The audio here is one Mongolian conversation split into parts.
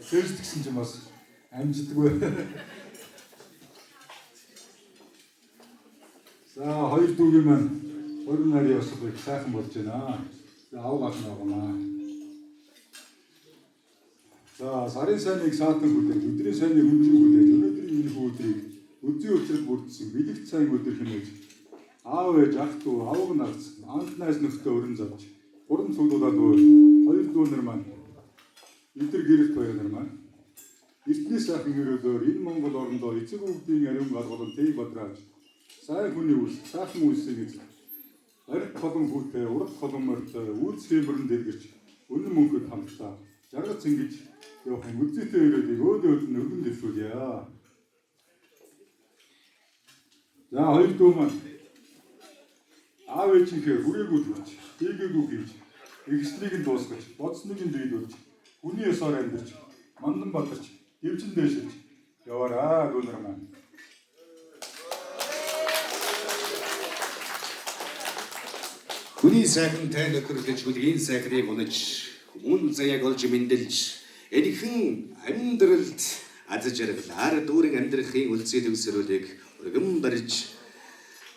Сэрж гэсэн чинь бас амждаггүй. За хоёр дүүгийн маань өрн нарийн бас их сайхан болж байна. За авгаас ногоомаа. За сарын сайныг саатан хүлээж, өдрийн сайныг өнжин хүлээж, өнөөдрийн энэ өдрийг үзий өчрөд бүрдсэн бэлэг цайн өдөр хэмээж аав ээж ах дүү авга нарц анх найз нөхдөд өрн завж гурван цуглуулаад хоёр дүүнэр маань эдгээр гэрэлт баяр маань эртний сайхан өрөөлөөр энэ Монгол орондоо эцэг өвгдийн ариун гаргалан тэг бадраач сайн хүний үс сайхан үйлсийг эзэн арх холон хүүтэй урд холон морьтой үүс хэмбэрэн дэлгэрч өнөн мөнхөд хамтдаа жаргал цэнгэж явах юм үзээтэй өрөөлийг өөдөөд нь өргөн дэвшүүлье. За хоёр дүү маань аав ээжийнхээ хүрээгүй төрж хийгээгүй гэж эгстрийг нь дуусгаж бодсныг нь дэйлүүлж хүний ёсоор амьдарч мандан батарч дэвчин дэшилж яваараа дүүнэр маань. Хүний сайхан тайлбарлаж хүлгийн сайхныг унаж үн заяаг олж мэндэлж эдхэн амьдралд аз жаргалаар дүүрэн амьдрахын үлцээ төвсрүүлийг өргөн барьж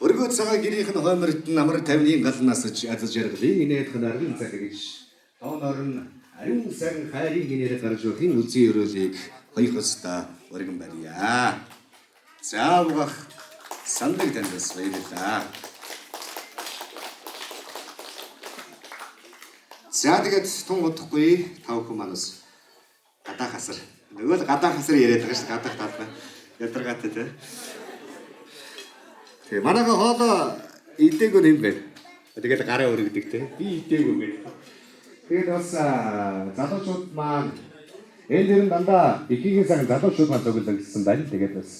өргөө цагаан гэрийнх нь хойморт намар тавны гал насаж аз жаргалын инээд ханарын цаг гэж тооноор нь ариун сайн хайрын инээр гарч өрхийн үлцээ өрөөлийг хоёр хөстө өргөн барья. Заавах сандаг таньдас баярлалаа. За тэгээд тун удахгүй тав хүн манус гадаа хасар. Нөгөө л гадаа хасар яриад байгаа шүү дээ. Гадаа талбай. Ядаргаатай тий. Тэгээ манайха хоолоо идээгүй юм байна. Тэгээд гараа өргөдөг тий. Би идээгүй гэдэг. Тэгээд бас залуучууд маань энэ дэр дандаа ихийн сан залуучууд маань зөвлөсөн гэсэн байна. Тэгээд бас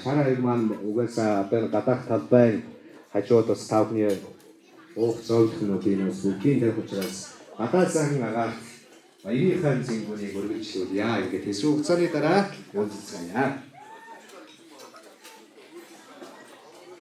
шараа маань угаасаа одоо гадаах талбай хажууд бас тавны уух зовлох нь биенээс үгийн дэх учраас гадаасан агаад баярын зингүүнийг өргөжлүүлье. Ингээд хэсэг хугацааны дараа уулзцгаая.